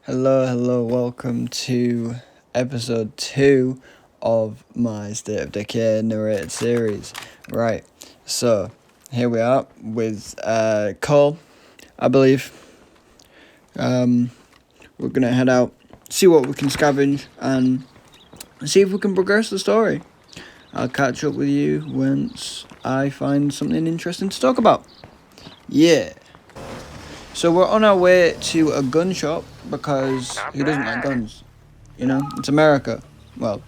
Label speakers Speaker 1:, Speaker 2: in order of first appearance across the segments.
Speaker 1: Hello, welcome to episode 2 of my State of Decay narrated series. Right, so here we are with Cole, I believe. We're gonna head out, see what we can scavenge, and see if we can progress the story. I'll catch up with you once I find something interesting to talk about. Yeah. So we're on our way to a gun shop because who doesn't like guns? You know, it's America. Well,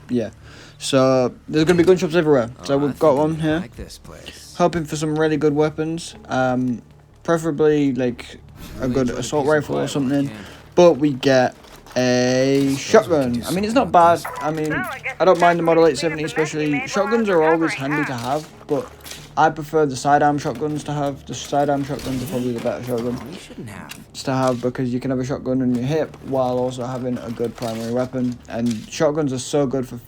Speaker 1: yeah. So there's gonna be gun shops everywhere. So we've got one here.
Speaker 2: Like this place.
Speaker 1: Hoping for some really good weapons. Preferably like a good assault rifle or something. But we get a shotgun. I mean, it's not bad. I mean, I don't mind the Model 870, especially. Shotguns are always handy to have, but I prefer the sidearm shotguns to have. The sidearm shotguns are probably the better shotgun
Speaker 2: We shouldn't have.
Speaker 1: to have because you can have a shotgun on your hip while also having a good primary weapon. And shotguns are so good for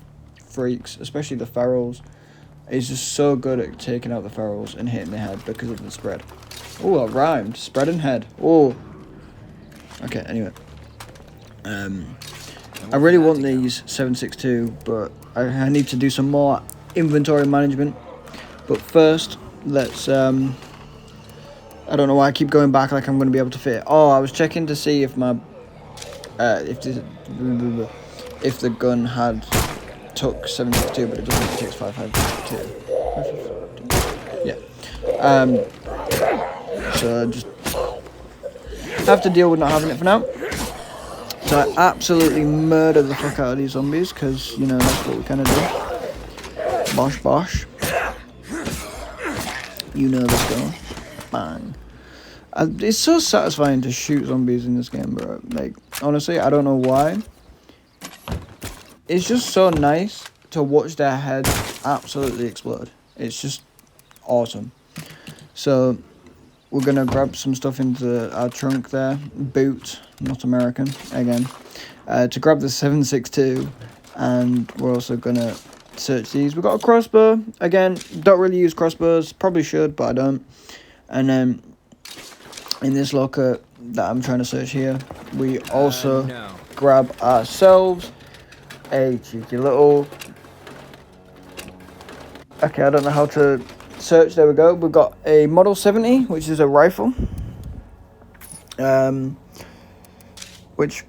Speaker 1: freaks, especially the ferals. It's just so good at taking out the ferals and hitting the head because of the spread. Oh, that rhymed. Spread and head. Oh. Okay, anyway. I really want these 7.62, but I need to do some more inventory management. But first, let's, I don't know why I keep going back like I'm going to be able to fit it. Oh, I was checking to see if my, if the gun had took 7.62, but it doesn't, it takes 5.52. Yeah. So I just have to deal with not having it for now. So I absolutely murder the fuck out of these zombies, because, you know, that's what we kind of do. Bosh, bosh. You know the score. Bang. It's so satisfying to shoot zombies in this game, bro. Like, honestly, I don't know why. It's just so nice to watch their heads absolutely explode. It's just awesome. So we're going to grab some stuff into our trunk there. Boot, not American, again. To grab the 7.62. And we're also going to search these. We've got a crossbow. Again, don't really use crossbows. Probably should, but I don't. And then in this locker that I'm trying to search here, we also grab ourselves a cheeky little... Okay, I don't know how to search. There we go. We've got a Model 70, which is a rifle. Which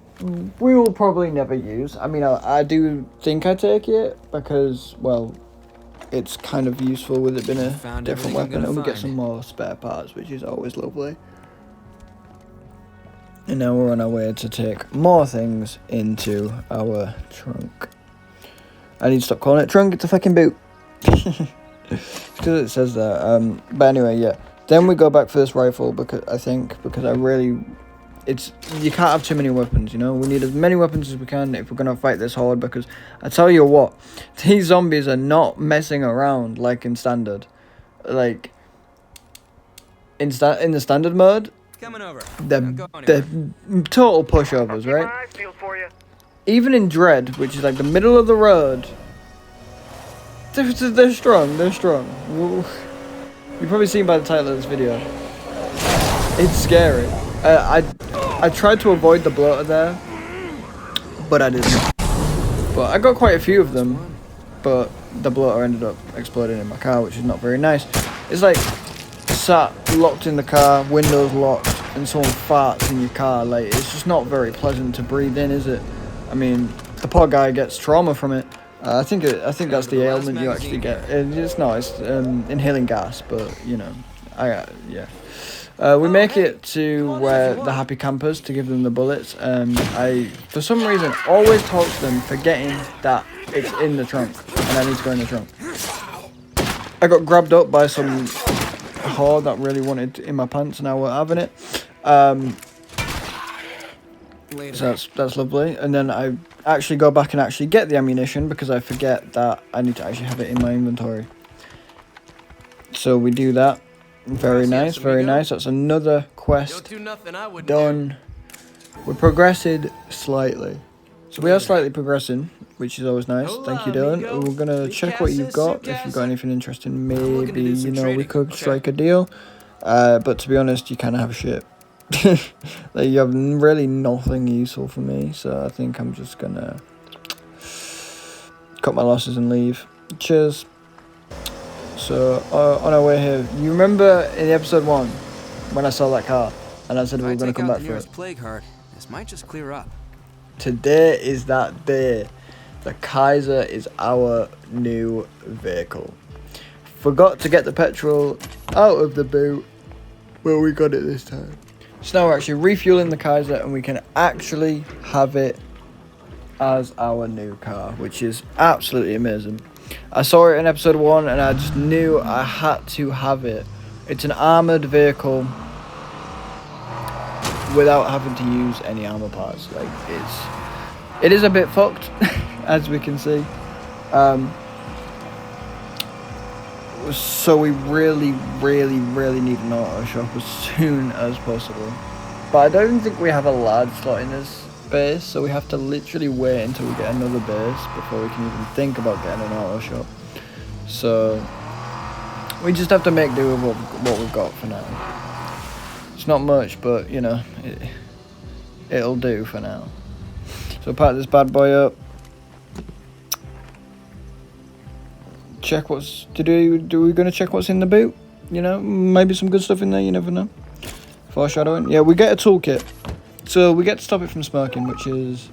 Speaker 1: we will probably never use. I mean, I do think I take it because, well, it's kind of useful with it being a different weapon. And we get some more spare parts, which is always lovely. And now we're on our way to take more things into our trunk. I need to stop calling it trunk, it's a fucking boot. Because it says that. But anyway, yeah. Then we go back for this rifle because I really... you can't have too many weapons, you know? We need as many weapons as we can if we're going to fight this horde, because I tell you what, these zombies are not messing around like in standard. Like, in the standard mode,
Speaker 2: Coming over.
Speaker 1: they're total pushovers, right? Even in Dread, which is like the middle of the road, they're strong. You've probably seen by the title of this video. It's scary. I tried to avoid the bloater there, but I didn't. But I got quite a few of them, but the bloater ended up exploding in my car, which is not very nice. It's like sat locked in the car, windows locked, and someone farts in your car. Like, it's just not very pleasant to breathe in, is it? I mean, the poor guy gets trauma from it. I think that's the ailment you actually get. It's inhaling gas, but you know, yeah. We make it to where the happy campers to give them the bullets. I, for some reason, always talk to them, forgetting that it's in the trunk, and I need to go in the trunk. I got grabbed up by some whore that really wanted in my pants, and I weren't having it. So that's lovely. And then I actually go back and actually get the ammunition because I forget that I need to actually have it in my inventory. So we do that. Very nice, very nice. That's another quest done. We're progressing slightly. So we are slightly progressing, which is always nice. Thank you, Dylan. We're going to check what you've got. If you've got anything interesting, maybe, you know, we could strike a deal. But to be honest, you kind of have shit. Like, you have really nothing useful for me, so I think I'm just gonna cut my losses and leave. Cheers. So, on our way here, you remember in episode 1 when I saw that car and I said we were going to come back for it?
Speaker 2: Plague heart, this might just clear up.
Speaker 1: Today is that day. The Kaiser is our new vehicle. Forgot to get the petrol out of the boot, but we got it this time. So now we're actually refueling the Kaiser and we can actually have it as our new car, which is absolutely amazing. I saw it in episode 1 and I just knew I had to have it. It's an armoured vehicle without having to use any armour parts. Like, it is a bit fucked, as we can see. So we really need an auto shop as soon as possible. But I don't think we have a large slot in this base, so we have to literally wait until we get another base before we can even think about getting an auto shop. So we just have to make do with what we've got for now. It's not much, but you know, it'll do for now. So pack this bad boy up. Check do we gonna check what's in the boot? You know, maybe some good stuff in there, you never know. Foreshadowing. Yeah, we get a toolkit. So we get to stop it from smoking, which is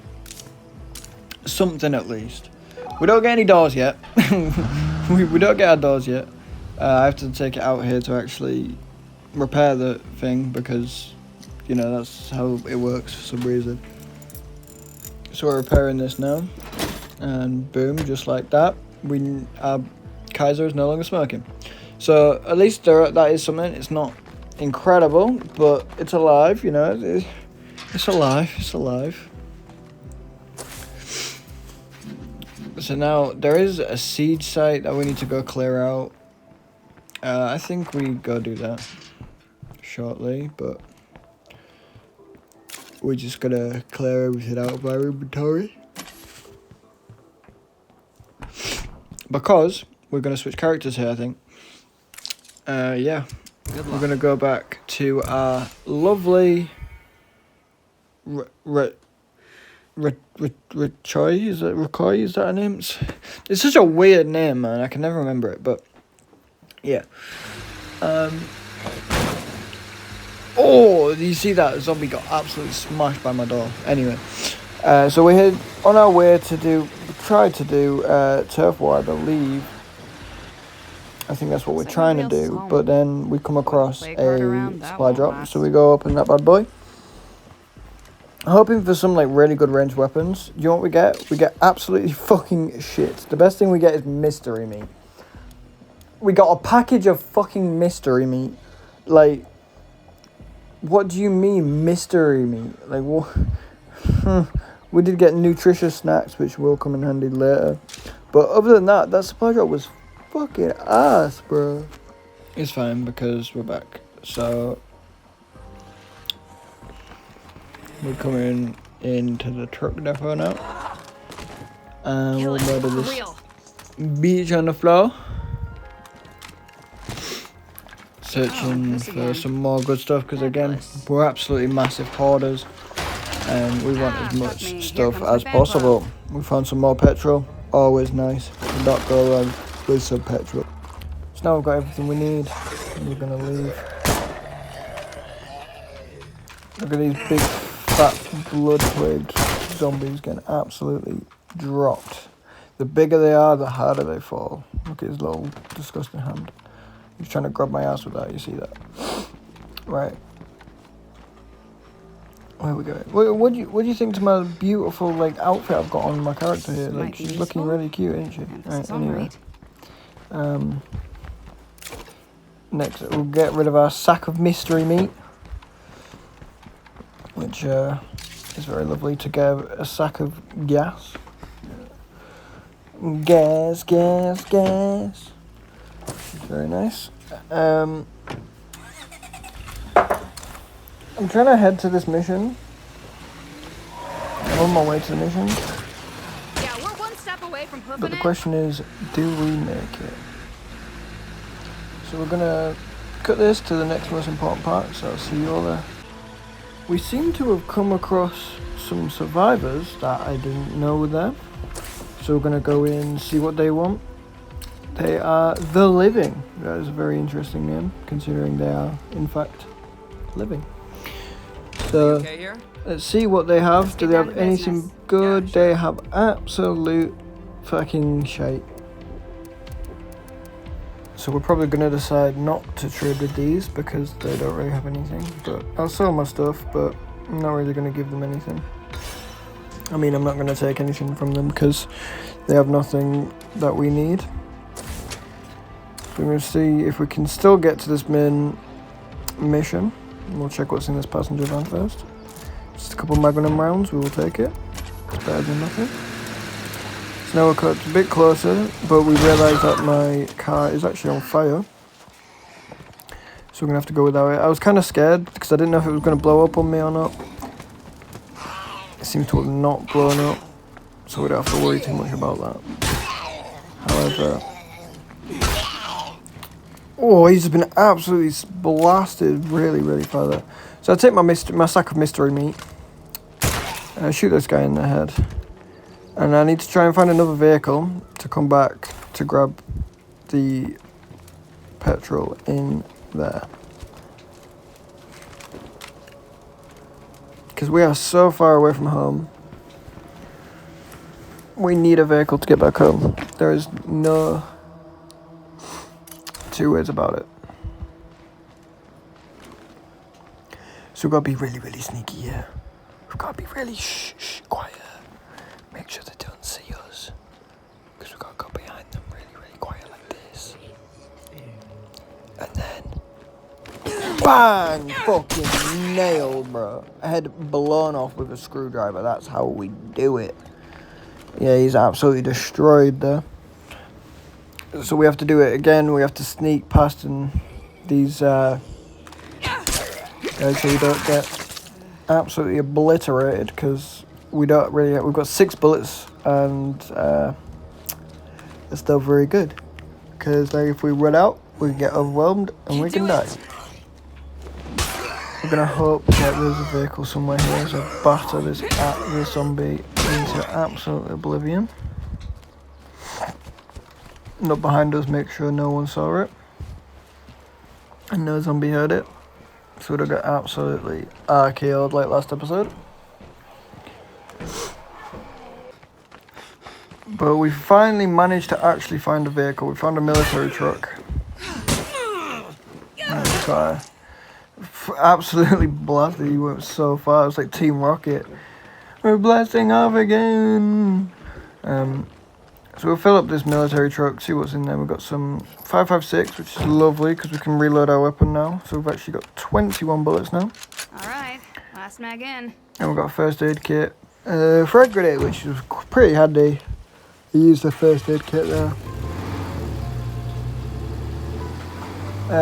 Speaker 1: something at least. We don't get any doors yet. we don't get our doors yet. I have to take it out here to actually repair the thing because, you know, that's how it works for some reason. So we're repairing this now. And boom, just like that, our Kaiser is no longer smoking. So at least that is something. It's not incredible, but it's alive, you know. It's alive. So now there is a siege site that we need to go clear out. I think we go do that shortly, but we're just gonna clear everything out of our inventory. Because we're gonna switch characters here, I think. Yeah. We're gonna go back to our lovely Richoy, is it Richoy? Is that her name? It's such a weird name, man. I can never remember it, but yeah. Oh, do you see that? Zombie got absolutely smashed by my door. Anyway, so we're here on our way to try to do turf war, I believe. I think that's what we're trying to do, but then we come across a supply drop, so we go open that bad boy. Hoping for some like really good ranged weapons. You know what we get? We get absolutely fucking shit. The best thing we get is mystery meat. We got a package of fucking mystery meat. Like, what do you mean mystery meat? Like, what? We did get nutritious snacks, which will come in handy later. But other than that, that supply drop was fucking ass, bro. It's fine because we're back. So we're coming into the truck depot now. And we'll murder this bitch on the floor. Searching for some more good stuff because again, we're absolutely massive hoarders. And we want as much stuff as possible. We found some more petrol. Always nice. Do not go wrong with some petrol. So now we've got everything we need. And we're gonna leave. Look at these big fat blood plagued zombies getting absolutely dropped. The bigger they are, the harder they fall. Look at his little disgusting hand. He's trying to grab my ass with that, you see that? Right. Where we going? What do you think to my beautiful like outfit I've got on my character here? Like, she's looking really cute, isn't she? Right, anyway. Next we'll get rid of our sack of mystery meat, which is very lovely to get a sack of gas. Gas. Very nice. I'm trying to head to this mission. I'm on my way to the mission.
Speaker 3: Yeah, we're one step away from hoofing
Speaker 1: But the question is, do we make it? So we're gonna cut this to the next most important part, so I'll see you all there. we seem to have come across some survivors that I didn't know were there. So we're going to go in and see what they want. They are The Living. That is a very interesting name, considering they are, in fact, living. So,
Speaker 2: Okay here?
Speaker 1: let's see what they have. Do they have anything
Speaker 3: business.
Speaker 1: good?
Speaker 2: Yeah, sure.
Speaker 1: They have absolute fucking shite. So we're probably going to decide not to trade with these because they don't really have anything. But I'll sell my stuff, but I'm not really going to give them anything. I mean, I'm not going to take anything from them because they have nothing that we need. So we're going to see if we can still get to this main mission. We'll check what's in this passenger van first. Just a couple Magnum rounds, we will take it. It's better than nothing. So now we're cut a bit closer, but we realise that my car is actually on fire. So we're going to have to go without it. I was kind of scared because I didn't know if it was going to blow up on me or not. It seems to have not blown up, so we don't have to worry too much about that. However... Oh, he's been absolutely blasted really, really far there. So I take my sack of mystery meat. And I shoot this guy in the head. And I need to try and find another vehicle to come back to grab the petrol in there. Because we are so far away from home. We need a vehicle to get back home. There is no two ways about it. So we've got to be really, really sneaky here. We've got to be really quiet. Make sure they don't see us. Because we've got to go behind them really, really quiet like this. And then... BANG! Fucking nailed, bro. Head blown off with a screwdriver. That's how we do it. Yeah, he's absolutely destroyed there. So we have to do it again. We have to sneak past these guys so we don't get absolutely obliterated because we don't really. We've got 6 bullets and it's still very good because if we run out, we get overwhelmed and we can die. We're gonna hope that there's a vehicle somewhere here to batter this zombie into absolute oblivion. Look behind us, make sure no one saw it. And no zombie heard it. So we don't get absolutely RKO'd like last episode. But we finally managed to actually find a vehicle. We found a military truck. So absolutely blasted. He went so far. It was like Team Rocket. We're blasting off again. So we'll fill up this military truck, see what's in there. We've got some 5.56, which is lovely because we can reload our weapon now. So we've actually got 21 bullets now.
Speaker 3: Alright, last mag in.
Speaker 1: And we've got a first aid kit. Frag grenade, which was pretty handy. I used the first aid kit there.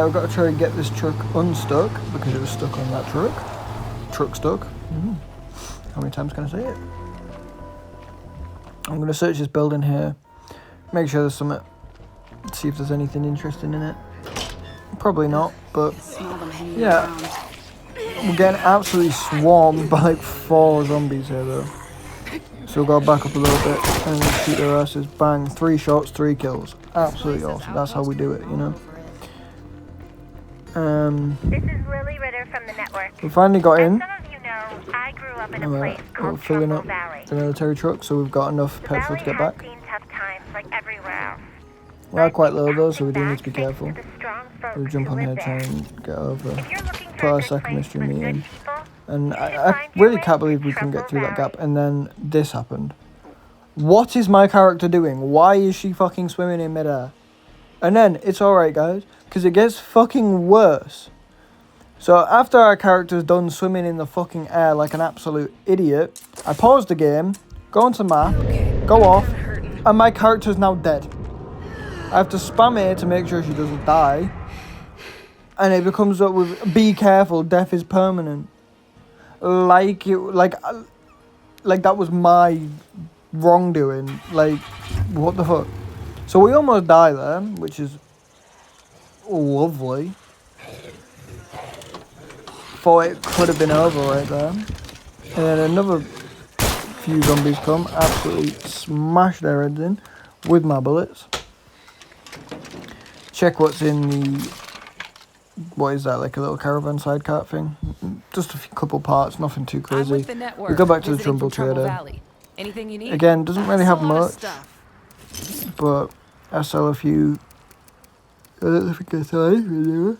Speaker 1: We've got to try and get this truck unstuck because it was stuck on that truck. Truck stuck. How many times can I say it? I'm going to search this building here. Make sure there's something. See if there's anything interesting in it. Probably not, but
Speaker 3: Smell them hanging
Speaker 1: yeah.
Speaker 3: around.
Speaker 1: We're getting absolutely swarmed by like 4 zombies here though. So we've got to back up a little bit and shoot their asses. Bang. 3 shots, 3 kills. Absolutely awesome. That's how we do it, you know.
Speaker 4: This is Lily Ritter from the network.
Speaker 1: We finally got in.
Speaker 4: As some of you know, I grew up in a
Speaker 1: We're
Speaker 4: place called
Speaker 1: filling
Speaker 4: Trumbull
Speaker 1: up
Speaker 4: Valley.
Speaker 1: the military truck, so we've got enough
Speaker 4: The
Speaker 1: petrol
Speaker 4: valley
Speaker 1: to get
Speaker 4: has
Speaker 1: back.
Speaker 4: seen tough times like everywhere else.
Speaker 1: We are quite low though, so we do need to be
Speaker 4: Thanks
Speaker 1: careful.
Speaker 4: to the strong folks
Speaker 1: We'll jump
Speaker 4: who
Speaker 1: on here,
Speaker 4: live
Speaker 1: try
Speaker 4: there.
Speaker 1: and get over.
Speaker 4: If you're looking
Speaker 1: Put
Speaker 4: for a
Speaker 1: our
Speaker 4: good
Speaker 1: second
Speaker 4: place
Speaker 1: mystery
Speaker 4: with
Speaker 1: meet
Speaker 4: good
Speaker 1: in.
Speaker 4: people,
Speaker 1: And
Speaker 4: you should
Speaker 1: I
Speaker 4: find your
Speaker 1: really
Speaker 4: way
Speaker 1: can't believe
Speaker 4: to
Speaker 1: we can get
Speaker 4: Trumbull
Speaker 1: through that
Speaker 4: Valley.
Speaker 1: gap. And then this happened. What is my character doing? Why is she fucking swimming in midair? And then, it's alright guys, because it gets fucking worse. So after our character's done swimming in the fucking air like an absolute idiot, I pause the game, go onto the map, go off, and my character's now dead. I have to spam it to make sure she doesn't die. And it becomes up with, be careful, death is permanent. Like that was my wrongdoing. Like, what the fuck? So we almost die there, which is lovely. thought it could have been over right there. And then another few zombies come, absolutely smash their heads in with my bullets. Check what's in the, what is that, like a little caravan side cart thing? Just a couple parts, nothing too crazy.
Speaker 5: with the network,
Speaker 1: We go back to the
Speaker 5: visiting
Speaker 1: Trumbull
Speaker 5: from Trumbull
Speaker 1: Trader.
Speaker 5: Valley. Anything you need?
Speaker 1: Again, doesn't really have
Speaker 3: That's a lot of
Speaker 1: much,
Speaker 3: stuff.
Speaker 1: but I sell a few. I don't know if I can sell anything anymore.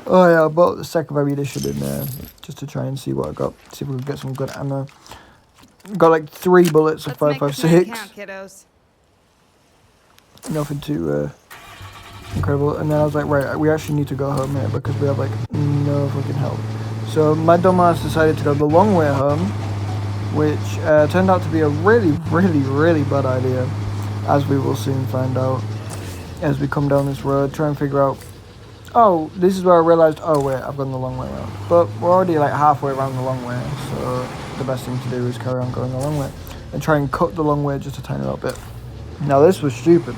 Speaker 1: Oh yeah, I bought the secondary edition in there just to try and see what I got. See if we can get some good ammo. Got like 3 bullets of
Speaker 3: Let's make this night
Speaker 1: 5.56.
Speaker 3: count, kiddos.
Speaker 1: Nothing too incredible. And then I was like, right, we actually need to go home here because we have like no fucking help. So my dumbass decided to go the long way home, which turned out to be a really, really, really bad idea, as we will soon find out as we come down this road, try and figure out, oh, this is where I realised, oh wait, I've gone the long way around. But we're already like halfway around the long way, so the best thing to do is carry on going the long way and try and cut the long way just a tiny little bit. Now this was stupid,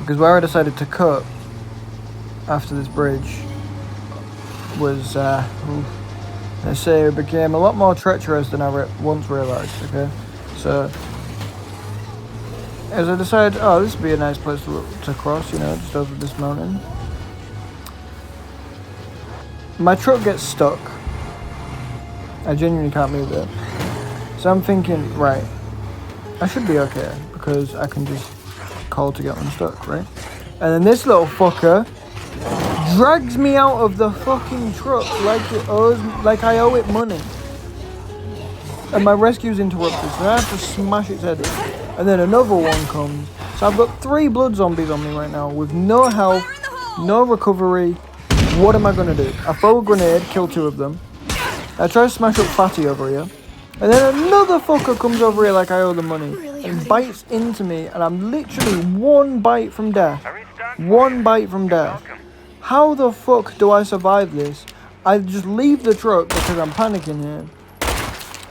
Speaker 1: because where I decided to cut after this bridge was, let's say, it became a lot more treacherous than I once realised, okay? So, as I decided, oh, this would be a nice place to cross, you know, just over this mountain. My truck gets stuck. I genuinely can't move it. So I'm thinking, right, I should be okay, because I can just call to get unstuck, right? And then this little fucker drags me out of the fucking truck like I owe it money. And my rescue's interrupted, so I have to smash its head in. And then another one comes. So I've got 3 blood zombies on me right now with no health, no recovery. What am I going to do? I throw a grenade, kill 2 of them. I try to smash up Fatty over here. And then another fucker comes over here like I owe the money and bites into me, and I'm literally 1 bite from death. 1 bite from death. How the fuck do I survive this? I just leave the truck because I'm panicking here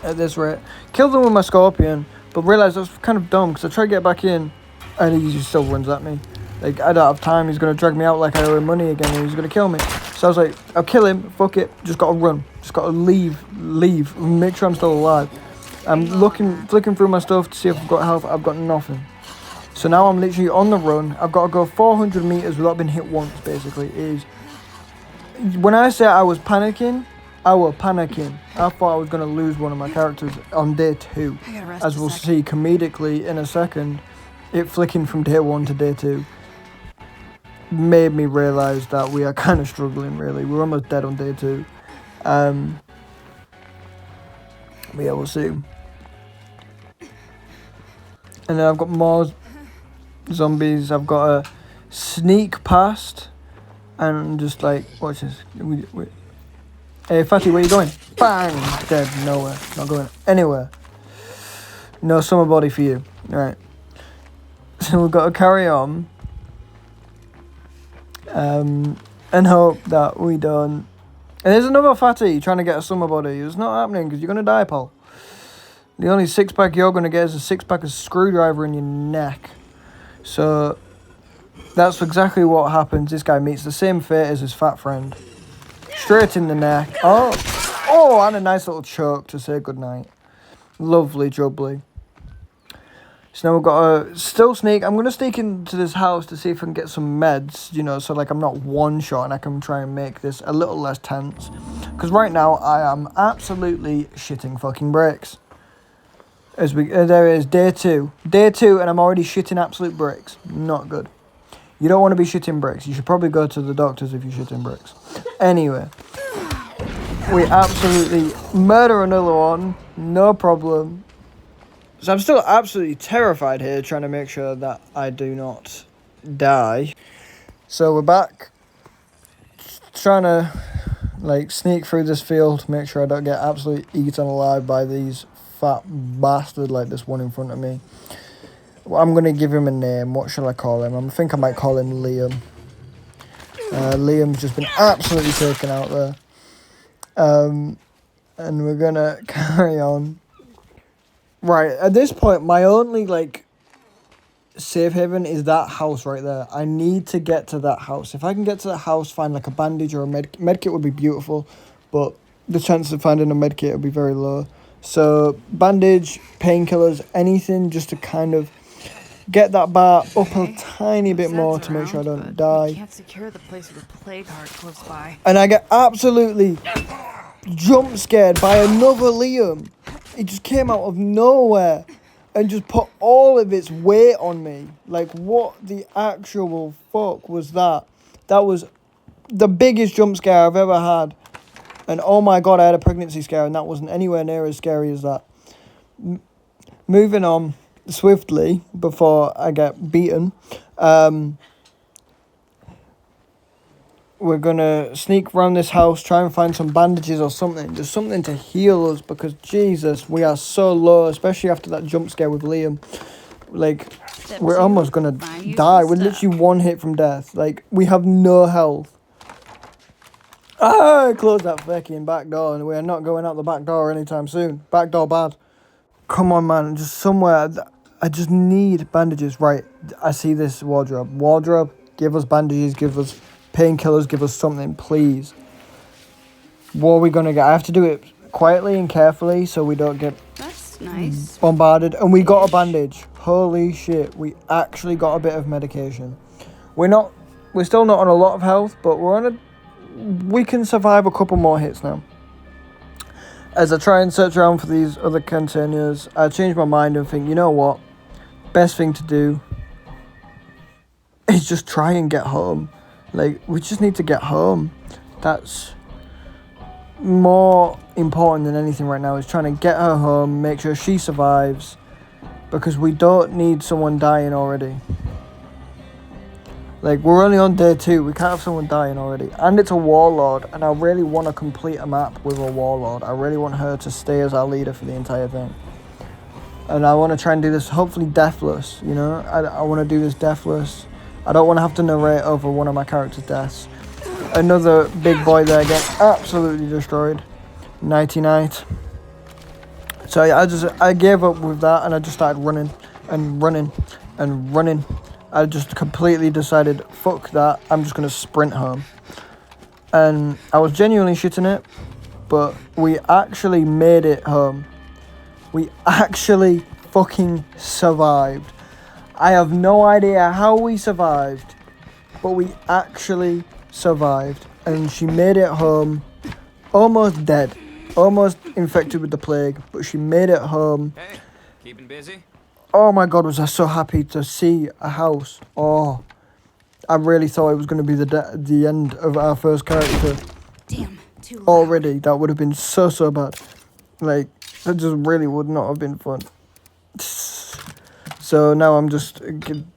Speaker 1: at this rate. Kill them with my scorpion, but realise that's kind of dumb because I try to get back in and he still runs at me. Like, I don't have time, he's going to drag me out like I owe him money again and he's going to kill me. So I was like, I'll kill him, fuck it, just got to run. Just got to leave, make sure I'm still alive. I'm flicking through my stuff to see if I've got health. I've got nothing. So now I'm literally on the run. I've got to go 400 meters without being hit once, basically. It is, when I say I was panicking, I was panicking. I thought I was going to lose one of my characters on day 2. As we'll see comedically in a second, it flicking from day 1 to day 2 made me realise that we are kind of struggling, really. We're almost dead on day 2. But yeah, we'll see. And then I've got more zombies. I've got to sneak past and just like, watch this. Hey, Fatty, where you going? Bang! Dead. Nowhere. Not going anywhere. No summer body for you. Right. So we've got to carry on. And hope that we don't. And there's another Fatty trying to get a summer body. It's not happening because you're going to die, pal. The only 6-pack you're going to get is a 6-pack of screwdriver in your neck. So that's exactly what happens. This guy meets the same fate as his fat friend. Straight in the neck. Oh, and a nice little choke to say goodnight. Lovely jubbly. So now we've got to still sneak. I'm going to sneak into this house to see if I can get some meds, you know, so like I'm not one shot and I can try and make this a little less tense. Because right now I am absolutely shitting fucking bricks. As we there is day 2. Day 2 and I'm already shitting absolute bricks. Not good. You don't want to be shitting bricks. You should probably go to the doctors if you're shitting bricks. Anyway. We absolutely murder another one. No problem. So I'm still absolutely terrified here, trying to make sure that I do not die. So we're back. Trying to, like, sneak through this field, make sure I don't get absolutely eaten alive by these fat bastard like this one in front of me. Well, I'm going to give him a name. What shall I call him? I think I might call him Liam. Liam's just been absolutely taken out there. And we're going to carry on. Right, at this point, my only, like, safe haven is that house right there. I need to get to that house. If I can get to that house, find like a bandage or a medkit would be beautiful, but the chance of finding a medkit would be very low. So bandage, painkillers, anything just to kind of get that bar up a tiny bit more to make sure I don't die.
Speaker 3: Can't secure the place with a plague heart close by.
Speaker 1: And I get absolutely jump scared by another Liam. It just came out of nowhere and just put all of its weight on me. Like, what the actual fuck was that? That was the biggest jump scare I've ever had. And oh my god, I had a pregnancy scare and that wasn't anywhere near as scary as that. Moving on swiftly before I get beaten. We're gonna sneak around this house, try and find some bandages or something. Just something to heal us because Jesus, we are so low, especially after that jump scare with Liam. Like, we're almost gonna die. We're literally one hit from death. Like, we have no health. Close that fucking back door and we are not going out the back door anytime soon. Back door bad. Come on, man. Just somewhere. I just need bandages. Right. I see this wardrobe. Wardrobe, give us bandages, give us painkillers, give us something, please. What are we going to get? I have to do it quietly and carefully so we don't get
Speaker 3: That's nice.
Speaker 1: bombarded. And we got a bandage. Holy shit. We actually got a bit of medication. We're still not on a lot of health, but we can survive a couple more hits now. As I try and search around for these other containers, I change my mind and think, you know what? Best thing to do is just try and get home. Like, we just need to get home. That's more important than anything right now, is trying to get her home, make sure she survives, because we don't need someone dying already. Like, we're only on day 2, we can't have someone dying already. And it's a warlord, and I really want to complete a map with a warlord. I really want her to stay as our leader for the entire thing. And I want to try and do this, hopefully deathless, you know? I want to do this deathless. I don't want to have to narrate over one of my characters' deaths. Another big boy there getting absolutely destroyed. Nighty night. So yeah, I gave up with that and I just started running and running and running. I just completely decided, fuck that, I'm just going to sprint home. And I was genuinely shitting it, but we actually made it home. We actually fucking survived. I have no idea how we survived, but we actually survived. And she made it home, almost dead, almost infected with the plague, but she made it home.
Speaker 2: Hey, keeping busy?
Speaker 1: Oh my god, was I so happy to see a house. Oh, I really thought it was going to be the end of our first character.
Speaker 3: Damn, too loud.
Speaker 1: Already, that would have been so bad. Like, that just really would not have been fun. So now I'm just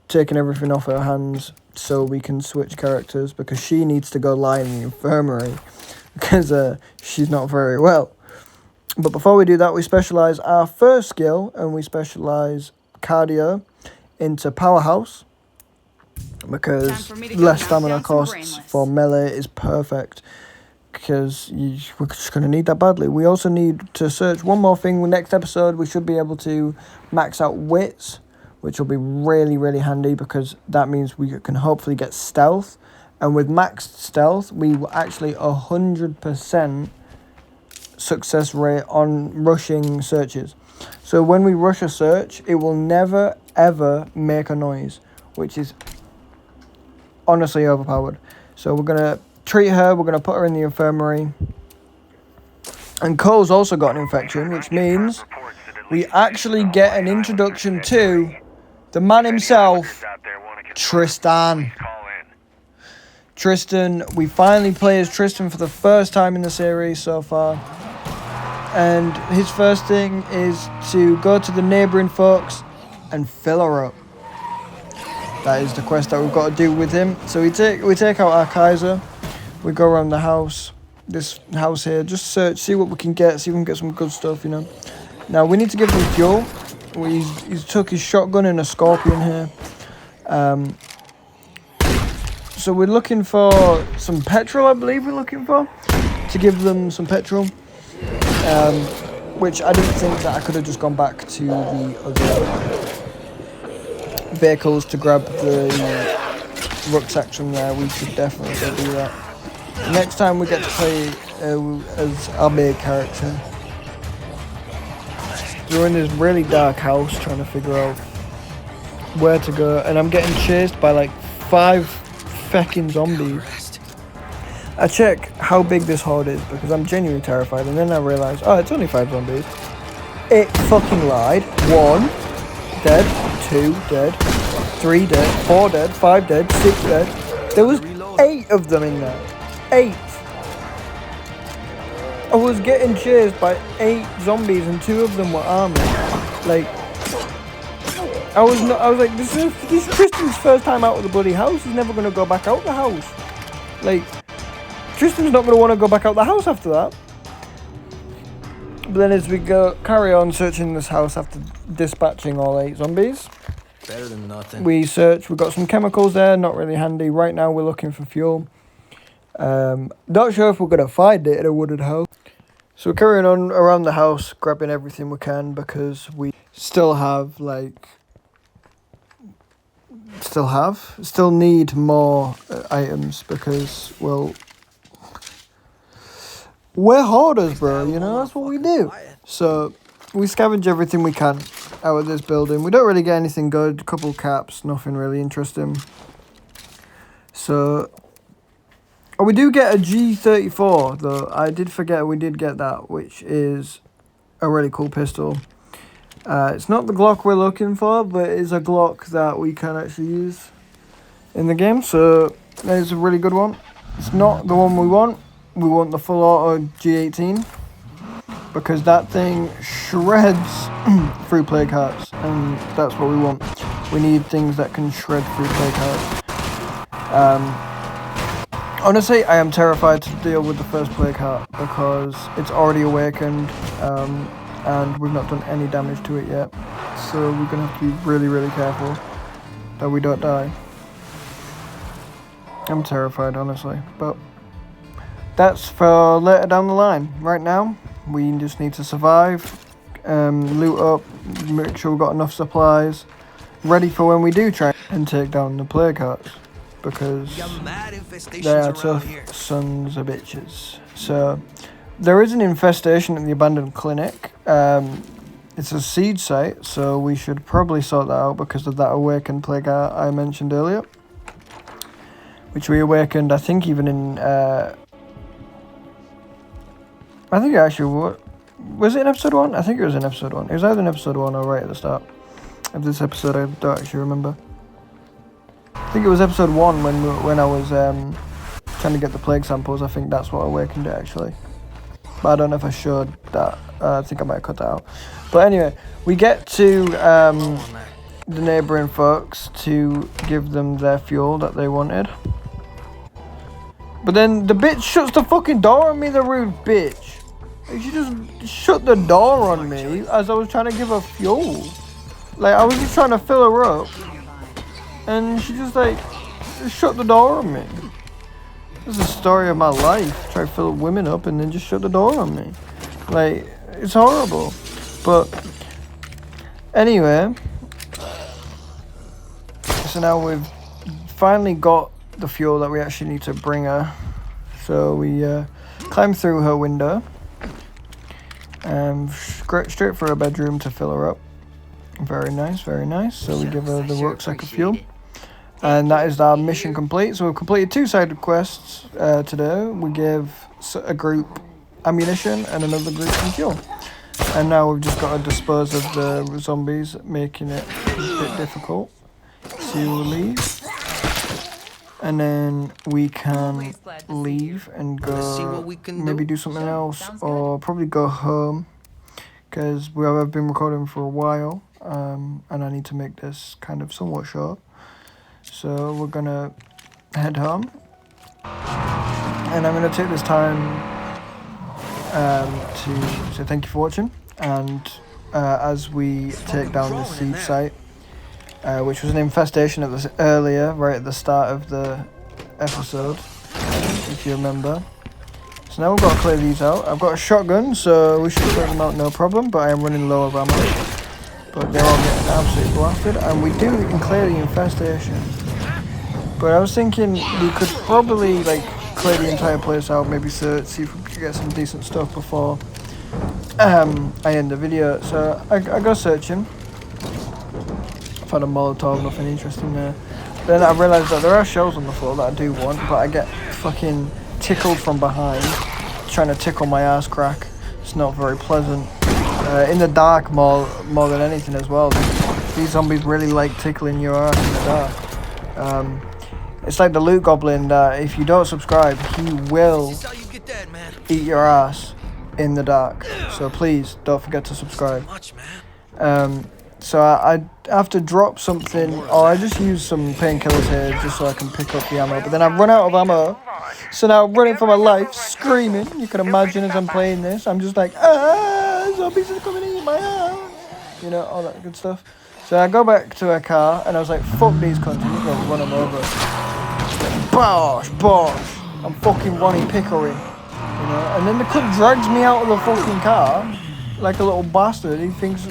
Speaker 1: taking everything off her hands so we can switch characters, because she needs to go lie in the infirmary because she's not very well. But before we do that, we specialise our first skill, and we specialise cardio into powerhouse, because less stamina costs for melee is perfect, because we're just going to need that badly. We also need to search one more thing. Next episode we should be able to max out wits, which will be really handy, because that means we can hopefully get stealth, and with maxed stealth we will actually 100% success rate on rushing searches. So when we rush a search, it will never ever make a noise, which is honestly overpowered. So we're gonna treat her, we're gonna put her in the infirmary, and Cole's also got an infection, which means we actually get an introduction to the man himself, Tristan. Tristan, we finally play as Tristan for the first time in the series so far. And his first thing is to go to the neighbouring folks and fill her up. That is the quest that we've got to do with him. So we take out our Kaiser, we go around the house, this house here, just search, see what we can get, see if we can get some good stuff, you know. Now we need to give him fuel. He's took his shotgun and a scorpion here. So we're looking for some petrol, I believe we're looking for, to give them some petrol. Which I didn't think that I could have just gone back to the other vehicles to grab the rucksacks from there, we should definitely go do that. Next time we get to play as our main character. We're in this really dark house trying to figure out where to go, and I'm getting chased by like 5 fecking zombies. I check how big this horde is because I'm genuinely terrified, and then I realise, oh, it's only 5 zombies. It fucking lied. 1 dead, 2 dead, 3 dead, 4 dead, 5 dead, 6 dead. There was 8 of them in there. 8. I was getting chased by 8 zombies and 2 of them were armored. Like, I was like, this is Tristan's first time out of the bloody house. He's never going to go back out the house. Like, Tristan's not going to want to go back out the house after that. But then as we carry on searching this house after dispatching all 8 zombies.
Speaker 2: Better than nothing.
Speaker 1: We got some chemicals there, not really handy. Right now we're looking for fuel. Not sure if we're going to find it in a wooded house. So we're carrying on around the house, grabbing everything we can because we still need more items because, well, we're hoarders, bro, you know, that's what we do. So we scavenge everything we can out of this building. We don't really get anything good, a couple caps, nothing really interesting. So, oh, we do get a G34 though. I did forget we did get that, which is a really cool pistol. It's not the Glock we're looking for, but it's a Glock that we can actually use in the game, so that is a really good one. It's not the one we want. We want the full auto G18 because that thing shreds through play cards, and that's what we want. We need things that can shred through play cards. Honestly, I am terrified to deal with the first play card because it's already awakened, and we've not done any damage to it yet. So we're gonna have to be really, really careful that we don't die. I'm terrified, honestly, but that's for later down the line. Right now, we just need to survive, loot up, make sure we've got enough supplies, ready for when we do try and take down the player cards, because they are tough sons of bitches. So, there is an infestation at the abandoned clinic. It's a siege site, so we should probably sort that out because of that awakened plague I mentioned earlier. Which we awakened, I think, even in... I think it actually was it in episode 1? I think it was in episode 1. It was either in episode 1 or right at the start of this episode. I don't actually remember. I think it was episode 1 when I was trying to get the plague samples. I think that's what awakened it actually. But I don't know if I showed that. I think I might have cut that out. But anyway, we get to the neighbouring folks to give them their fuel that they wanted. But then the bitch shuts the fucking door on me, the rude bitch. She just shut the door on me as I was trying to give her fuel. Like, I was just trying to fill her up. And she just, like, shut the door on me. This is the story of my life. Try to fill women up and then just shut the door on me. Like, it's horrible. But, anyway. So now we've finally got the fuel that we actually need to bring her. So we climb through her window. Straight for her bedroom to fill her up. Very nice, very nice. So we give her the rucksack of fuel. And that is our mission complete. So we've completed 2 side quests today. We give a group ammunition and another group some fuel. And now we've just got to dispose of the zombies, making it a bit difficult to leave. And then we can leave and go maybe do something else or probably go home because we have been recording for a while and I need to make this kind of somewhat short. So we're going to head home and I'm going to take this time to say thank you for watching, and as we take down the siege site, which was an infestation earlier, right at the start of the episode, if you remember. So now we've got to clear these out. I've got a shotgun, so we should clear them out no problem, but I am running low of ammo. but they're all getting absolutely blasted, and we do clear the infestation. But I was thinking we could probably like clear the entire place out, maybe search, see if we could get some decent stuff before I end the video. So I go searching. Found a Molotov, nothing interesting there. Then I realised that there are shells on the floor that I do want, but I get fucking tickled from behind, trying to tickle my ass crack. It's not very pleasant. In the dark more than anything as well. These zombies really like tickling your ass in the dark. It's like the loot goblin that if you don't subscribe, he will eat your ass in the dark. So please don't forget to subscribe. So I have to drop something, or I just use some painkillers here just so I can pick up the ammo. But then I've run out of ammo, so now I'm running for my life, screaming. You can imagine as I'm playing this, I'm just like, zombies are coming in my ass. You know, all that good stuff. So I go back to a car, and I was like, fuck these cunts, I'm just gonna run them over. Bosh, bosh. I'm fucking Ronnie Pickering. You know, and then the cunt drags me out of the fucking car like a little bastard. He thinks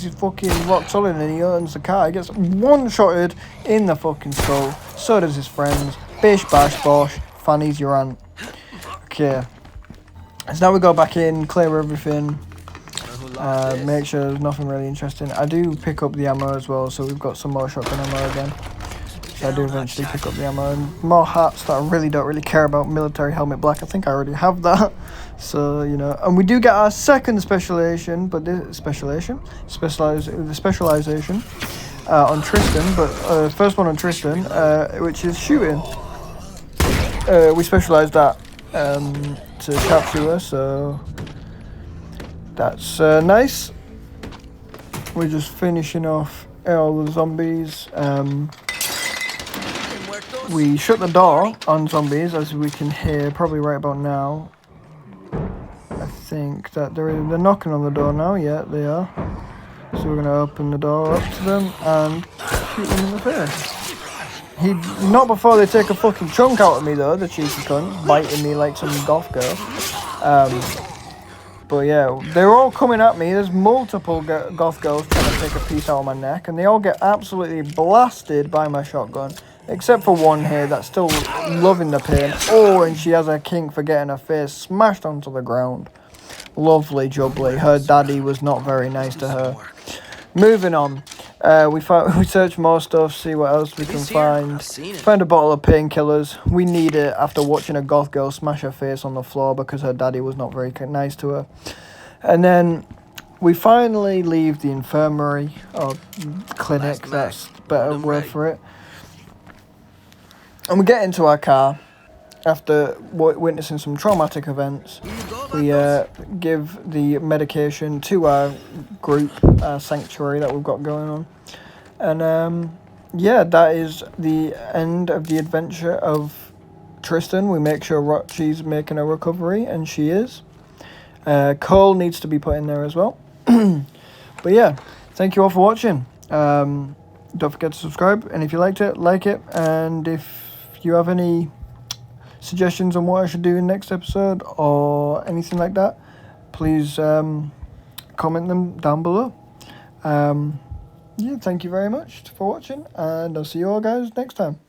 Speaker 1: he's fucking rock solid and he owns the car. He gets one-shotted in the fucking skull. So does his friends. Bish, bash, bosh. Fanny's your aunt. Okay. So now we go back in, clear everything. Make sure there's nothing really interesting. I do pick up the ammo as well, so we've got some more shotgun ammo again. So I do eventually pick up the ammo. And more hats that I don't really care about. Military helmet black. I think I already have that. So, you know. And we do get our second specialization. But this specialization on Tristan. But first one on Tristan, which is shooting. We specialize that to sharpshooter. So that's nice. We're just finishing off all the zombies. We shut the door on zombies, as we can hear probably right about now. I think that they're knocking on the door now. Yeah, they are. So we're going to open the door up to them and shoot them in the face. Not before they take a fucking chunk out of me though, the cheeky cunt, biting me like some goth girl. But yeah, they're all coming at me. There's multiple goth girls trying to take a piece out of my neck, and they all get absolutely blasted by my shotgun. Except for one here that's still loving the pain. Oh, and she has a kink for getting her face smashed onto the ground. Lovely jubbly. Her daddy was not very nice to her. Moving on. We searched more stuff, see what else we can find. Found a bottle of painkillers. We need it after watching a goth girl smash her face on the floor because her daddy was not very nice to her. And then we finally leave the infirmary, or clinic, that's a better word for it. And we get into our car after witnessing some traumatic events. We give the medication to our group, our sanctuary that we've got going on. And yeah, that is the end of the adventure of Tristan. We make sure she's making a recovery, and she is. Cole needs to be put in there as well. But yeah, thank you all for watching. Don't forget to subscribe, and if you liked it, like it, and if you have any suggestions on what I should do in next episode or anything like that, please comment them down below. Yeah, thank you very much for watching, and I'll see you all guys next time.